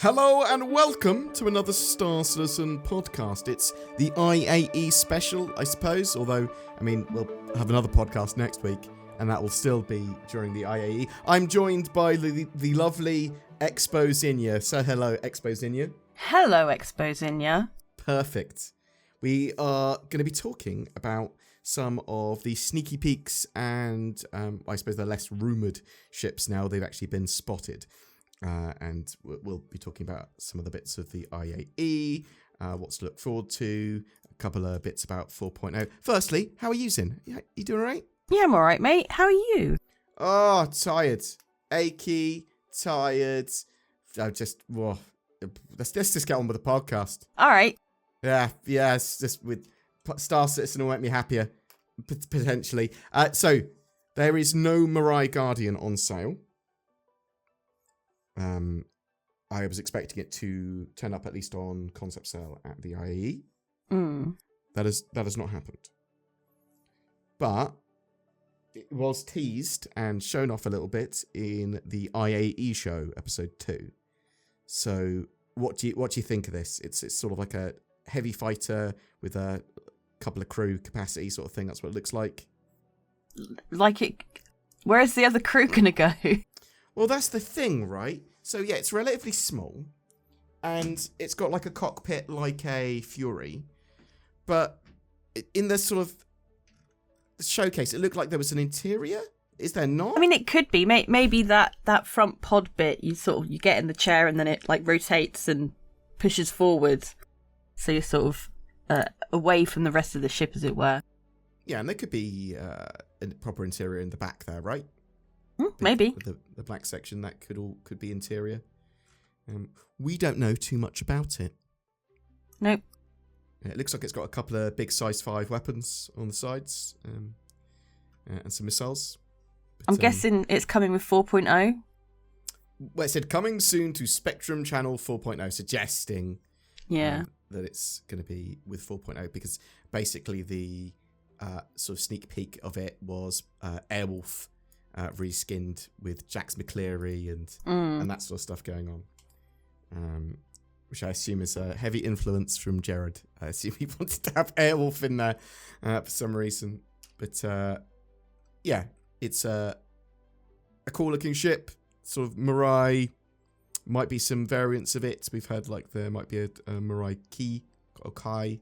Hello and welcome to another Star Citizen podcast. It's the IAE special, I suppose, although, we'll have another podcast next week, and that will still be during the IAE. I'm joined by the lovely Expo Zinnia. So hello, Expo Zinnia. Hello, Expo Zinnia. Perfect. We are going to be talking about some of the sneaky peeks and, I suppose, the less rumoured ships now they've actually been spotted. And we'll be talking about some of the bits of the IAE, what's to look forward to, a couple of bits about 4.0. Firstly, how are you, Zin? You doing all right? Yeah, I'm all right, mate. How are you? Oh, tired. Achy, tired. Let's just get on with the podcast. All right. Yeah, it's just with Star Citizen will make me happier, potentially. So, there is no Mirai Guardian on sale. I was expecting it to turn up at least on concept sale at the IAE. That has not happened. But it was teased and shown off a little bit in the IAE show, episode 2. So what do you think of this? It's sort of like a heavy fighter with a couple of crew capacity sort of thing. That's what it looks like. Where's the other crew gonna go? Well, that's the thing, right? So, yeah, it's relatively small, and it's got, like, a cockpit like a Fury, but in the sort of showcase, it looked like there was an interior. Is there not? It could be. Maybe that front pod bit, you get in the chair and then it, rotates and pushes forward, so you're sort of away from the rest of the ship, as it were. Yeah, and there could be a proper interior in the back there, right? Maybe. The black section, that could be interior. We don't know too much about it. Nope. It looks like it's got a couple of big size 5 weapons on the sides and some missiles. But, I'm guessing it's coming with 4.0. Well, it said coming soon to Spectrum Channel 4.0, suggesting that it's going to be with 4.0 because basically the sort of sneak peek of it was Airwolf reskinned with Jax McCleary and that sort of stuff going on, which I assume is a heavy influence from Jared. I assume he wanted to have Airwolf in there for some reason. But it's a cool looking ship, sort of Mirai. Might be some variants of it. We've heard there might be a Mirai Kai,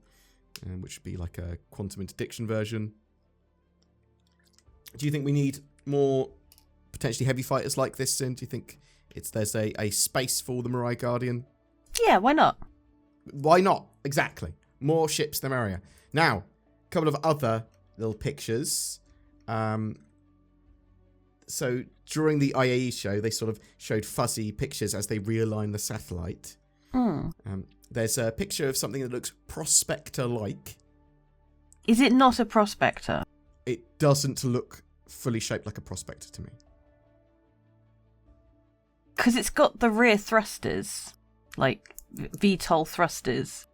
which would be like a quantum interdiction version. Do you think we need more potentially heavy fighters like this, Sin? Do you think there's a space for the Mirai Guardian? Yeah, why not? Why not? Exactly. More ships, the merrier. Now, a couple of other little pictures. So during the IAE show, they sort of showed fuzzy pictures as they realign the satellite. There's a picture of something that looks Prospector-like. Is it not a Prospector? It doesn't look fully shaped like a Prospector to me. Because it's got the rear thrusters, like VTOL thrusters.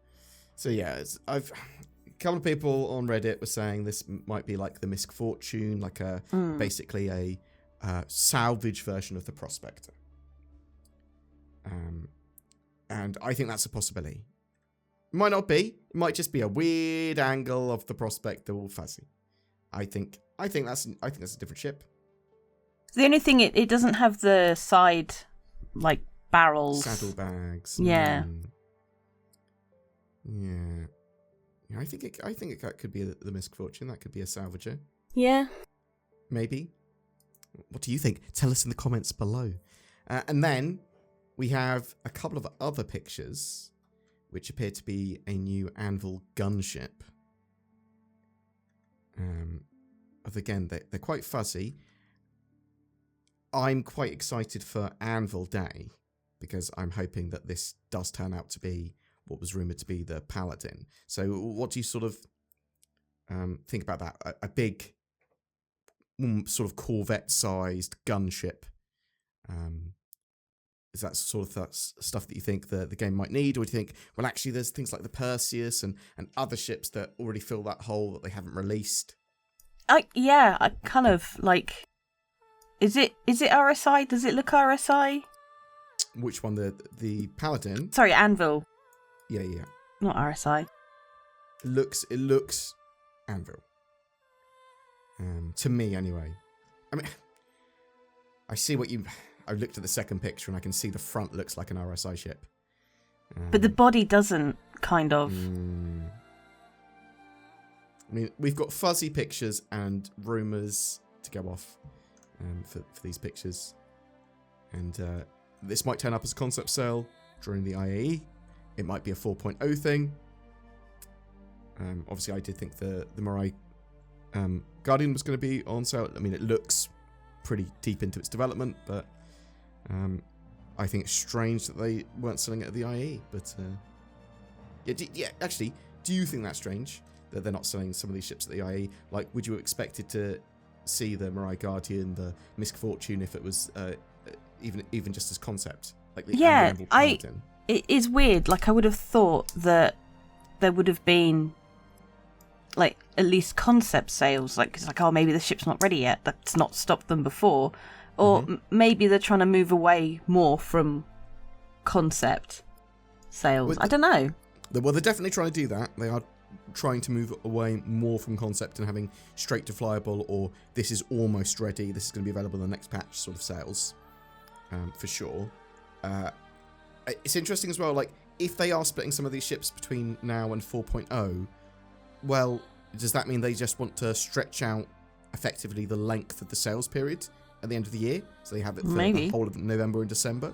So yeah, a couple of people on Reddit were saying this might be like the Misk Fortune, like basically a salvage version of the Prospector. And I think that's a possibility. It might not be. It might just be a weird angle of the Prospector, all fuzzy. I think that's a different ship. The only thing it doesn't have the side barrels, saddlebags. Yeah. Yeah. I think that could be the Misk Fortune. That could be a salvager. Yeah. Maybe. What do you think? Tell us in the comments below. And then we have a couple of other pictures, which appear to be a new Anvil gunship. Again, they're quite fuzzy. I'm quite excited for Anvil Day because I'm hoping that this does turn out to be what was rumoured to be the Paladin. So what do you sort of think about that? A big sort of Corvette-sized gunship. Is that sort of that stuff that you think the game might need? Or do you think, well, actually, there's things like the Perseus and other ships that already fill that hole that they haven't released? I kind of like... Is it RSI? Does it look RSI? Which one? The Paladin? Sorry, Anvil. Yeah. Not RSI. It looks Anvil. To me, anyway. I mean, I looked at the second picture and I can see the front looks like an RSI ship. But the body doesn't, kind of. I mean, we've got fuzzy pictures and rumours to go off for these pictures. And this might turn up as a concept sale during the IAE. It might be a 4.0 thing. Obviously, I did think the Mirai Guardian was going to be on sale. I mean, it looks pretty deep into its development, but I think it's strange that they weren't selling it at the IAE. But actually, do you think that's strange that they're not selling some of these ships at the IAE? Like, would you have expected to see the Mirai Guardian, the Misk Fortune, if it was even just as concept? Like the Paladin? It is weird. Like, I would have thought that there would have been, like, at least concept sales. Like, it's like, oh, maybe the ship's not ready yet. That's not stopped them before. Or maybe they're trying to move away more from concept sales. I don't know. Well, they're definitely trying to do that. They are trying to move away more from concept and having straight to flyable, or this is almost ready, this is going to be available in the next patch sort of sales. For sure. It's interesting as well, like, if they are splitting some of these ships between now and 4.0, well, does that mean they just want to stretch out effectively the length of the sales period at the end of the year? So they have it for the whole of November and December?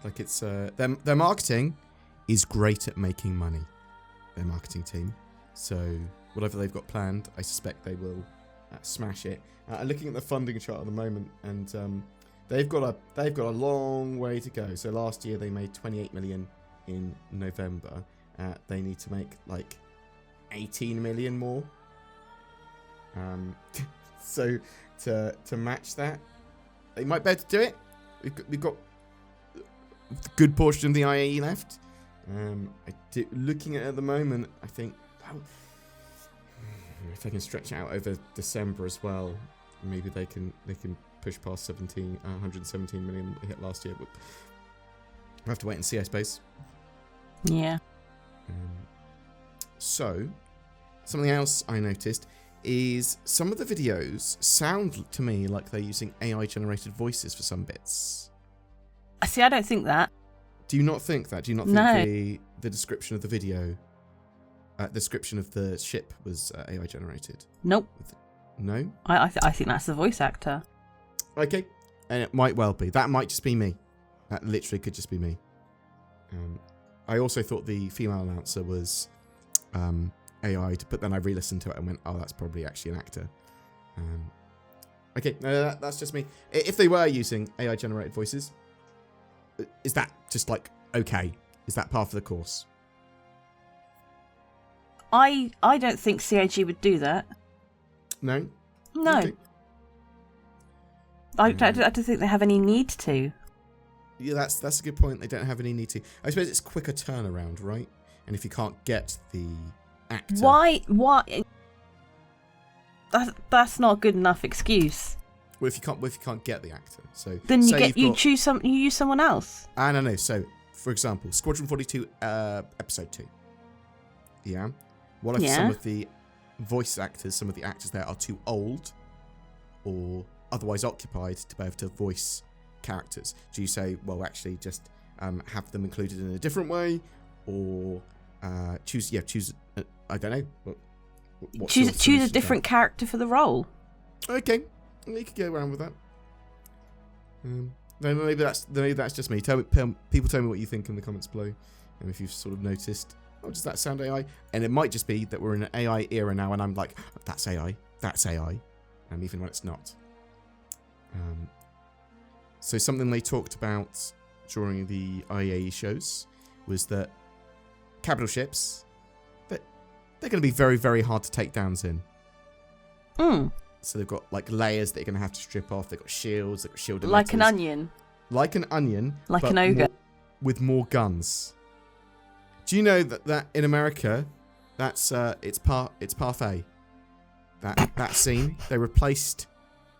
Like, it's their marketing is great at making money, their marketing team. So whatever they've got planned, I suspect they will smash it. Looking at the funding chart at the moment, and they've got a long way to go. So last year they made 28 million in November. They need to make like 18 million more. So to match that, they might be able to do it. We've got a good portion of the IAE left. Looking at it at the moment, I think if they can stretch it out over December as well, maybe they can push past 117 million hit last year. But we'll have to wait and see, I suppose. Yeah. So, something else I noticed is some of the videos sound to me like they're using AI-generated voices for some bits. See, I don't think that. Do you not think that? Do you not think the description of the video, description of the ship was AI-generated? Nope. No? I think that's the voice actor. Okay. And it might well be. That might just be me. That literally could just be me. I also thought the female announcer was AI'd, but then I re-listened to it and went, oh, that's probably actually an actor. Okay, no, that's just me. If they were using AI-generated voices, is that just like, okay? Is that part of the course? I don't think CIG would do that. No? No. Okay. I don't think they have any need to. Yeah, that's a good point. They don't have any need to. I suppose it's quicker turnaround, right? And if you can't get the actor... Why? That's not a good enough excuse. Well, if you can't get the actor, so then you use someone else. No. So, for example, Squadron 42, episode 2. Yeah. What if some of the voice actors, some of the actors there are too old, or otherwise occupied to be able to voice characters? Do you say, well, actually, just have them included in a different way, or choose? I don't know. Choose a different character for the role. Okay. You could go around with that. No, maybe that's just me. People tell me what you think in the comments below, and if you've sort of noticed, oh, does that sound AI? And it might just be that we're in an AI era now, and I'm like, that's AI, even when it's not. So something they talked about during the IAE shows was that capital ships, they're going to be very, very hard to take downs in. So they've got like layers that you're going to have to strip off. They've got shields. They've got shield emitters. Like an onion. Like an onion. Like an ogre. With more guns. Do you know that in America, that's it's parfait. That scene they replaced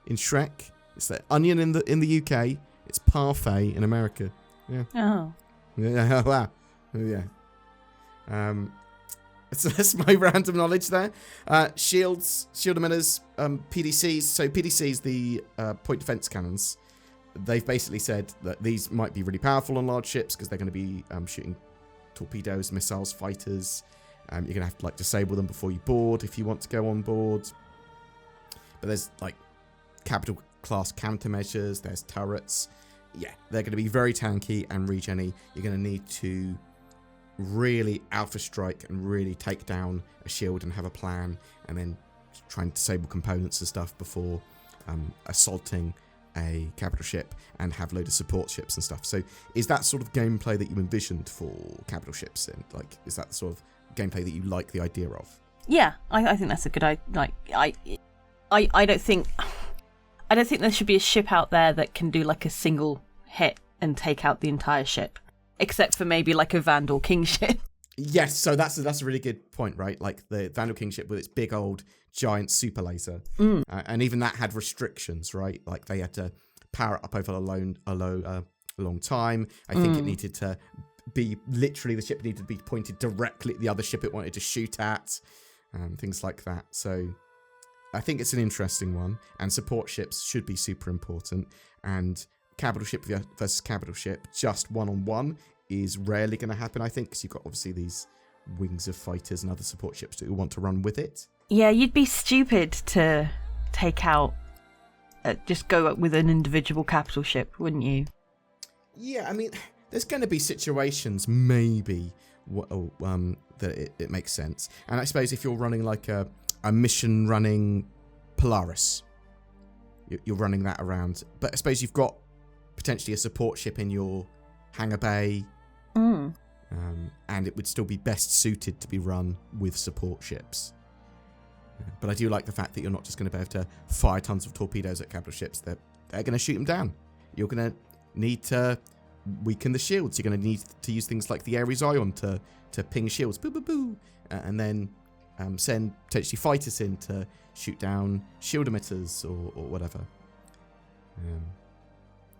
in Shrek. It's the onion in the UK It's parfait in America. Yeah. Oh. Yeah. Wow. Yeah. So that's my random knowledge there. Shield emitters, PDCs. So PDCs, the point defense cannons. They've basically said that these might be really powerful on large ships because they're going to be shooting torpedoes, missiles, fighters. You're going to have to disable them before you board if you want to go on board. But there's capital class countermeasures. There's turrets. Yeah, they're going to be very tanky and regen-y. You're going to need to really alpha strike and really take down a shield and have a plan, and then try and disable components and stuff before assaulting a capital ship and have load of support ships and stuff. So is that sort of gameplay that you envisioned for capital ships? And is that the sort of gameplay that you like the idea of? Yeah, I think that's a good idea. I don't think there should be a ship out there that can do a single hit and take out the entire ship, except for maybe a Vandal King ship. Yes, so that's a really good point, right? The Vandal King ship with its big old giant super laser, and even that had restrictions, right? They had to power it up over a long time. I think it needed to be literally, the ship needed to be pointed directly at the other ship it wanted to shoot at, things like that. So I think it's an interesting one, and support ships should be super important. And capital ship versus capital ship, just one-on-one, is rarely going to happen, I think, because you've got obviously these wings of fighters and other support ships that want to run with it. Yeah, you'd be stupid to take out, just go up with an individual capital ship, wouldn't you? Yeah, I mean, there's going to be situations, maybe, that it makes sense. And I suppose if you're running a mission running Polaris, you're running that around. But I suppose you've got potentially a support ship in your hangar bay, and it would still be best suited to be run with support ships. But I do like the fact that you're not just going to be able to fire tons of torpedoes at capital ships. They're going to shoot them down. You're going to need to weaken the shields. You're going to need to use things like the Ares Ion to ping shields, boo, boo, boo, and then send potentially fighters in to shoot down shield emitters or whatever.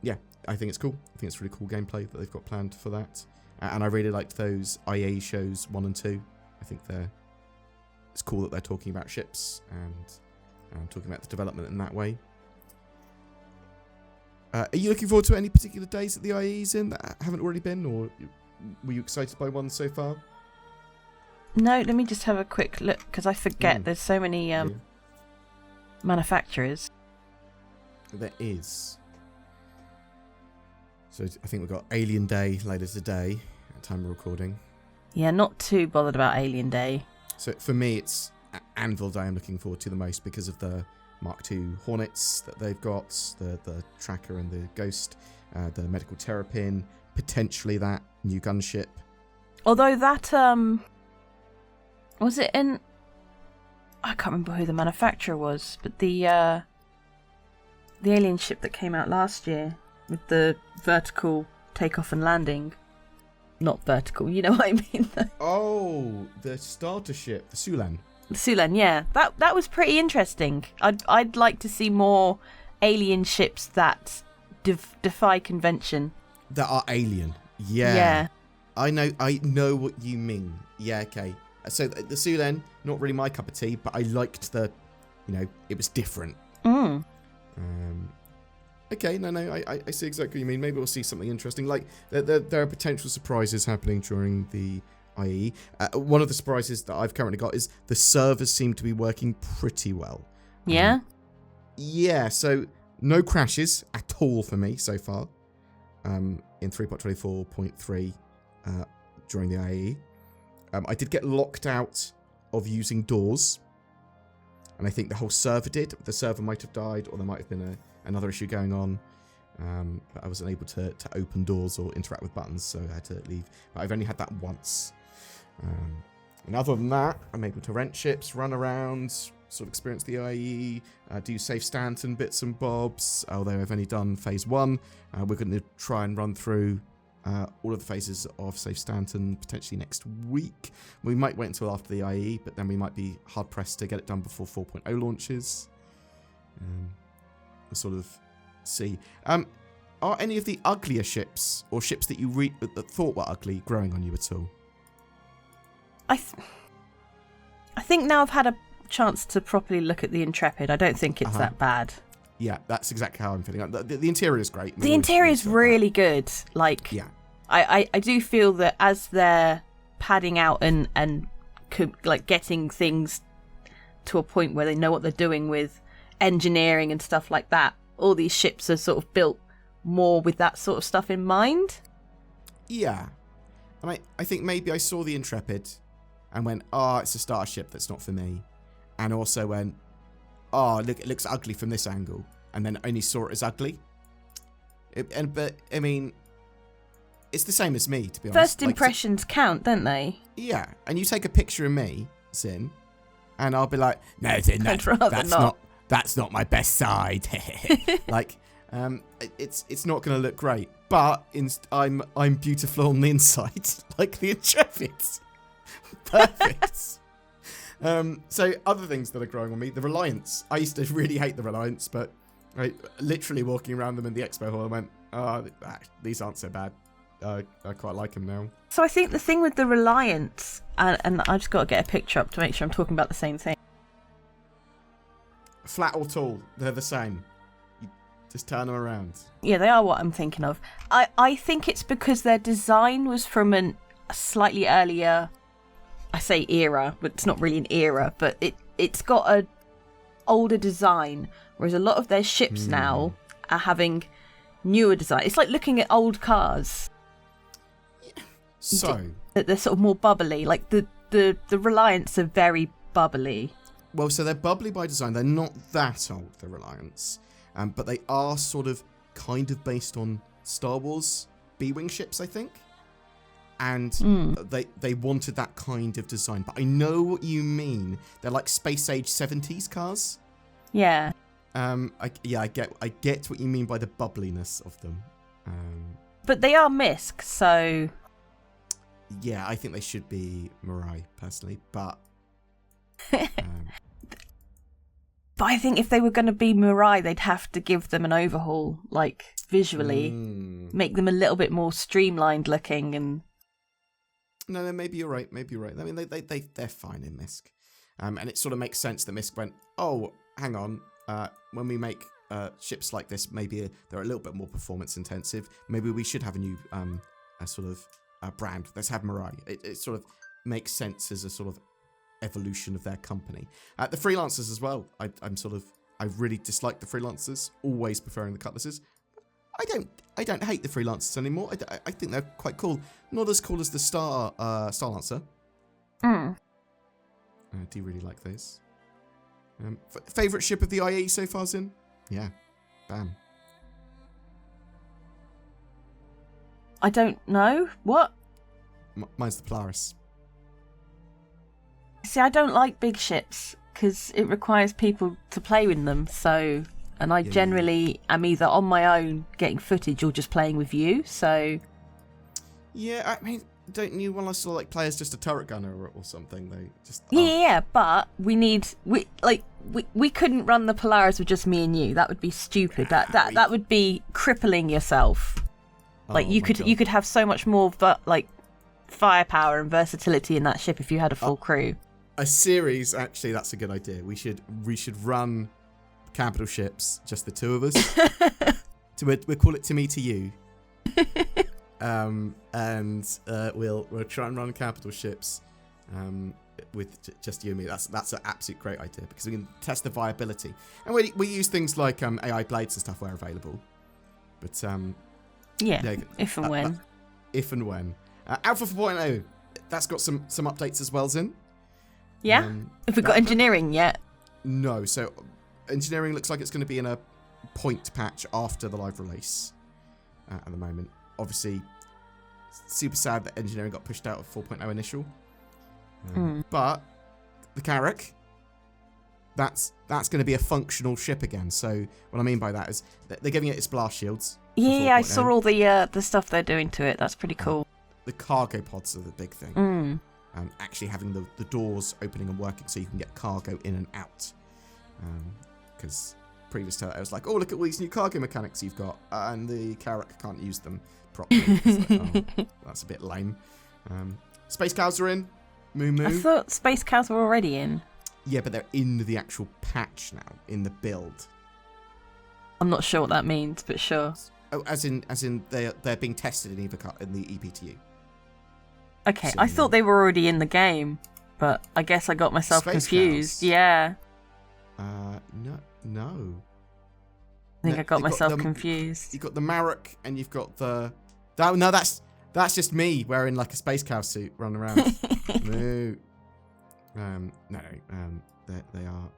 Yeah, I think it's cool. I think it's really cool gameplay that they've got planned for that. And I really liked those IAE shows 1 and 2. I think it's cool that they're talking about ships and talking about the development in that way. Are you looking forward to any particular days that the IAE's in that haven't already been, or were you excited by one so far? No, let me just have a quick look, because I forget there's so many manufacturers. There is. So I think we've got Alien Day later today, at time of recording. Yeah, not too bothered about Alien Day. So for me, it's Anvil Day I'm looking forward to the most because of the Mark II Hornets that they've got, the Tracker and the Ghost, the Medical Terrapin, potentially that new gunship. Although that, was it in... I can't remember who the manufacturer was, but the alien ship that came out last year with the vertical takeoff and landing. Not vertical, you know what I mean? Oh, the starter ship, the Sulan. The Sulan, yeah. That was pretty interesting. I'd like to see more alien ships that defy convention. That are alien. Yeah. I know what you mean. Yeah, okay. So the Sulan, not really my cup of tea, but I liked it was different. Okay, no, I see exactly what you mean. Maybe we'll see something interesting. There are potential surprises happening during the IAE. One of the surprises that I've currently got is the servers seem to be working pretty well. Yeah? Yeah, so no crashes at all for me so far in 3.24.3 during the IAE. I did get locked out of using doors, and I think the whole server did. The server might have died, or there might have been another issue going on. But I wasn't able to open doors or interact with buttons, so I had to leave. But I've only had that once. And other than that, I'm able to rent ships, run around, sort of experience the IAE, do Safe Stanton bits and bobs, although I've only done phase 1. We're going to try and run through all of the phases of Safe Stanton potentially next week. We might wait until after the IAE, but then we might be hard-pressed to get it done before 4.0 launches. We'll sort of see. are any of the uglier ships or ships that you that thought were ugly growing on you at all? I think now I've had a chance to properly look at the Intrepid, I don't think it's that bad. Yeah, that's exactly how I'm feeling. The interior is great. The interior is really good. Like, yeah. I do feel that as they're padding out and like getting things to a point where they know what they're doing with engineering and stuff like that, all these ships are sort of built more with that sort of stuff in mind. Yeah. And I think maybe I saw the Intrepid and went, oh, it's a starship that's not for me. And also went, oh, look, it looks ugly from this angle. And then only saw it as ugly. But, I mean, it's the same as me, to be honest. First impressions count, don't they? Yeah. And you take a picture of me, Zin, and I'll be like, no, Zin, that's not my best side. Like, it's not going to look great. But I'm beautiful on the inside, like the Intrepid. Perfect. So other things that are growing on me, the Reliance. I used to really hate the Reliance, but literally walking around them in the expo hall, I went, oh, these aren't so bad. I quite like them now. So I think the thing with the Reliance, and I just got to get a picture up to make sure I'm talking about the same thing. Flat or tall, they're the same. You just turn them around. Yeah, they are what I'm thinking of. I think it's because their design was from a slightly earlier, I say era, but it's not really an era, but it's got a older design, whereas a lot of their ships now are having newer design. It's like looking at old cars. So they're sort of more bubbly. Like the Reliance are very bubbly. Well, so they're bubbly by design. They're not that old, the Reliance, but they are sort of kind of based on Star Wars B-wing ships, I think. And they wanted that kind of design. But I know what you mean. They're like space age 70s cars. Yeah. I get what you mean by the bubbliness of them. But they are MISC, so... Yeah, I think they should be Mirai, personally, but... But I think if they were going to be Mirai, they'd have to give them an overhaul, like, visually. Make them a little bit more streamlined looking and... No, maybe you're right, I mean, they're fine in MISC. And it sort of makes sense that MISC went, oh, hang on, when we make ships like this, maybe they're a little bit more performance intensive. Maybe we should have a new sort of brand. Let's have Mirai. It sort of makes sense as a sort of evolution of their company. The Freelancers as well. I really dislike the Freelancers, always preferring the Cutlasses. I don't hate the Freelancers anymore. I think they're quite cool. Not as cool as the Star Lancer. I do really like those. Favorite ship of the IAE so far, Zin? Yeah, bam. I don't know. What? Mine's the Polaris. See, I don't like big ships because it requires people to play with them. So, and I generally am either on my own getting footage or just playing with you. So, yeah, I mean, don't you want us to like play as just a turret gunner or something? They just yeah, but we couldn't run the Polaris with just me and you. That would be stupid. That would be crippling yourself. Like you could have so much more like firepower and versatility in that ship if you had a full crew. A series, actually, that's a good idea. We should run capital ships, just the two of us. We'll call it To Me to You. And we'll try and run capital ships with just you and me. That's an absolute great idea because we can test the viability. And we use things like AI blades and stuff where available. But yeah, if and when. If and when. Alpha 4.0, that's got some updates as well, Zin. Yeah? Have we got engineering yet? No, so engineering looks like it's going to be in a point patch after the live release at the moment. Obviously, super sad that engineering got pushed out of 4.0 initial. But the Carrack, that's going to be a functional ship again. So what I mean by that is they're giving it its blast shields. Yeah, I saw all the stuff they're doing to it. That's pretty cool. The cargo pods are the big thing. And actually having the doors opening and working so you can get cargo in and out. Because previous to that, I was like, oh, look at all these new cargo mechanics you've got, and the Carrack can't use them properly. Like, oh, that's a bit lame. Space cows are in. Moo moo. I thought space cows were already in. Yeah, but they're in the actual patch now, in the build. I'm not sure what that means, but sure. Oh, as in they're being tested in EVOCATI, in the EPTU. Okay, So, I thought they were already in the game, but I guess I got myself Space confused. cows? Yeah. No. I think I got myself confused. You've got the Marek and you've got the... No, that's just me wearing like a space cow suit running around. No. They are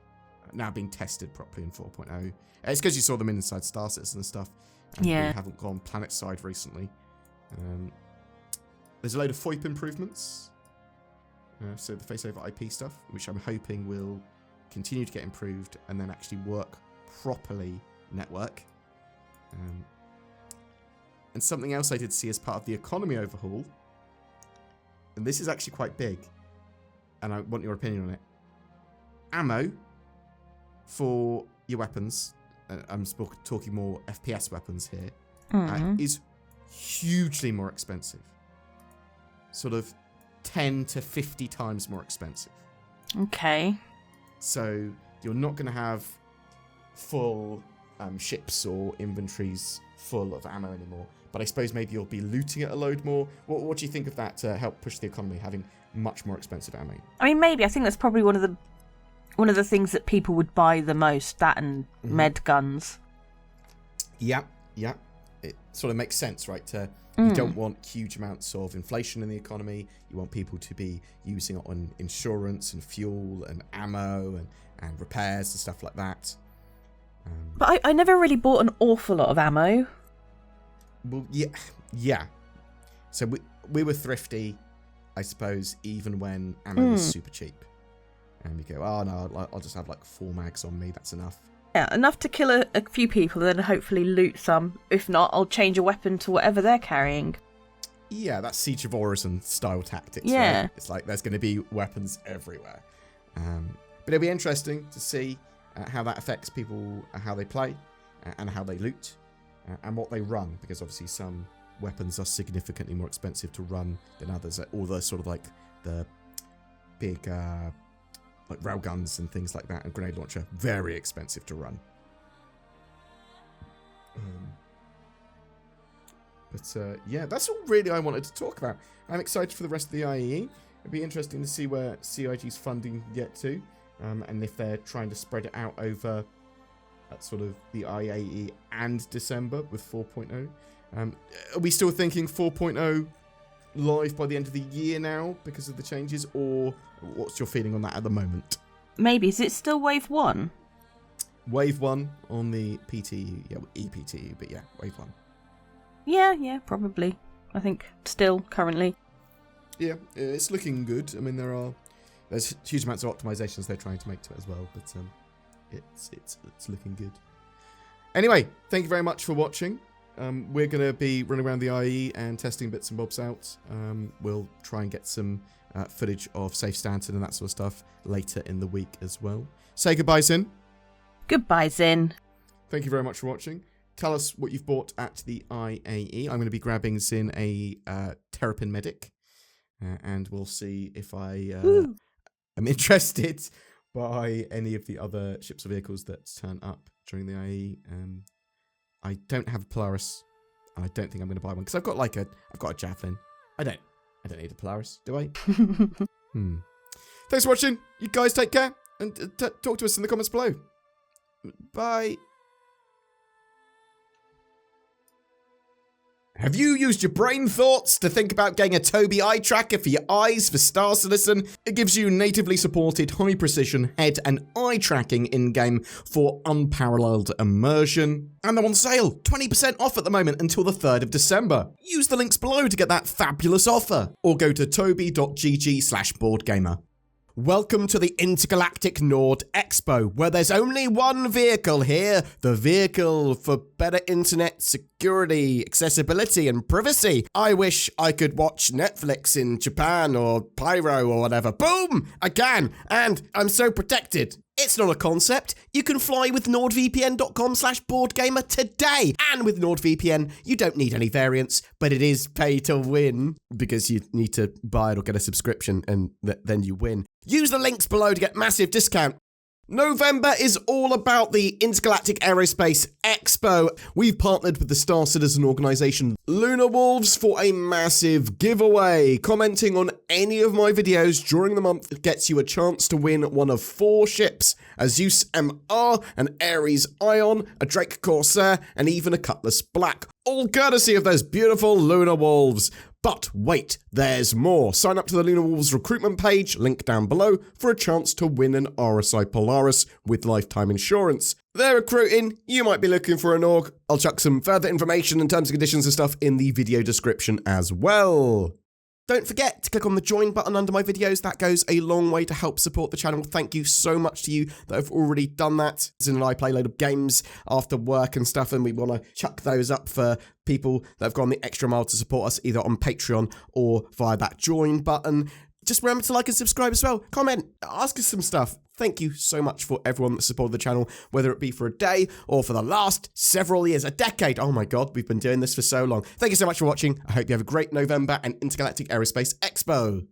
now being tested properly in 4.0. It's because you saw them inside Star Citizen and stuff. And Yeah. we haven't gone planet side recently. There's a load of FOIP improvements. So the face over IP stuff, which I'm hoping will continue to get improved and then actually work properly network. And something else I did see as part of the economy overhaul, and this is actually quite big, and I want your opinion on it. Ammo for your weapons, I'm talking more FPS weapons here, is hugely more expensive. Sort of 10 to 50 times more expensive. Okay. So you're not going to have full ships or inventories full of ammo anymore. But I suppose maybe you'll be looting it a load more. What do you think of that to help push the economy, having much more expensive ammo? I mean, maybe. I think that's probably one of the things that people would buy the most, that and med guns. Yeah. It sort of makes sense, right? You don't want huge amounts of inflation in the economy. You want people to be using it on insurance and fuel and ammo and repairs and stuff like that. But I never really bought an awful lot of ammo. Well, yeah. So we were thrifty, I suppose, even when ammo was super cheap. And we go, oh no, I'll just have like 4 mags on me. That's enough. Yeah, enough to kill a few people, then hopefully loot some. If not, I'll change a weapon to whatever they're carrying. Yeah, that's Siege of Orison style tactics. Yeah. Right? It's like there's going to be weapons everywhere. But it'll be interesting to see how that affects people, how they play, and how they loot, and what they run. Because obviously some weapons are significantly more expensive to run than others. All the sort of like the big... like railguns and things like that, and grenade launcher, very expensive to run. Yeah, that's all really I wanted to talk about. I'm excited for the rest of the IAE. It'd be interesting to see where CIG's funding get to, and if they're trying to spread it out over sort of the IAE and December with 4.0. Are we still thinking 4.0 live by the end of the year now because of the changes, or what's your feeling on that at the moment? Maybe. Is it still Wave 1? Wave 1 on the PTU, yeah, EPTU, but yeah, Wave 1. Yeah, probably. I think still, currently. Yeah, it's looking good. I mean, there's huge amounts of optimizations they're trying to make to it as well, but it's looking good. Anyway, thank you very much for watching. We're going to be running around the IE and testing bits and bobs out. We'll try and get some footage of Safe Stanton and that sort of stuff later in the week as well. Say goodbye, Zin. Goodbye, Zin. Thank you very much for watching. Tell us what you've bought at the IAE. I'm going to be grabbing Zin a Terrapin Medic, and we'll see if I am interested by any of the other ships or vehicles that turn up during the IAE. I don't have a Polaris, and I don't think I'm going to buy one because I've got a Javelin. I don't need a Polaris, do I? Thanks for watching. You guys take care, and talk to us in the comments below. Bye. Have you used your brain thoughts to think about getting a Tobii eye tracker for your eyes for Star Citizen? It gives you natively supported high-precision head and eye tracking in-game for unparalleled immersion. And they're on sale, 20% off at the moment until the 3rd of December. Use the links below to get that fabulous offer, or go to tobii.gg/BoredGamer. Welcome to the Intergalactic Nord Expo, where there's only one vehicle here, the vehicle for better internet security, accessibility, and privacy. I wish I could watch Netflix in Japan or Pyro or whatever. Boom! I can, and I'm so protected. It's not a concept. You can fly with nordvpn.com/BoredGamer today. And with NordVPN, you don't need any variants, but it is pay to win because you need to buy it or get a subscription and then you win. Use the links below to get massive discount. November is all about the Intergalactic Aerospace Expo. We've partnered with the Star Citizen organisation Lunar Wolves for a massive giveaway. Commenting on any of my videos during the month gets you a chance to win one of 4 ships: a Zeus MR, an Ares Ion, a Drake Corsair, and even a Cutlass Black. All courtesy of those beautiful Lunar Wolves. But wait, there's more. Sign up to the Lunar Wolves recruitment page, link down below, for a chance to win an RSI Polaris with lifetime insurance. They're recruiting. You might be looking for an org. I'll chuck some further information and terms and conditions and stuff in the video description as well. Don't forget to click on the join button under my videos. That goes a long way to help support the channel. Thank you so much to you that have already done that. Zin and I play a load of games after work and stuff, and we want to chuck those up for people that have gone the extra mile to support us either on Patreon or via that join button. Just remember to like and subscribe as well. Comment, ask us some stuff. Thank you so much for everyone that supported the channel, whether it be for a day or for the last several years, a decade. Oh my God, we've been doing this for so long. Thank you so much for watching. I hope you have a great November and Intergalactic Aerospace Expo.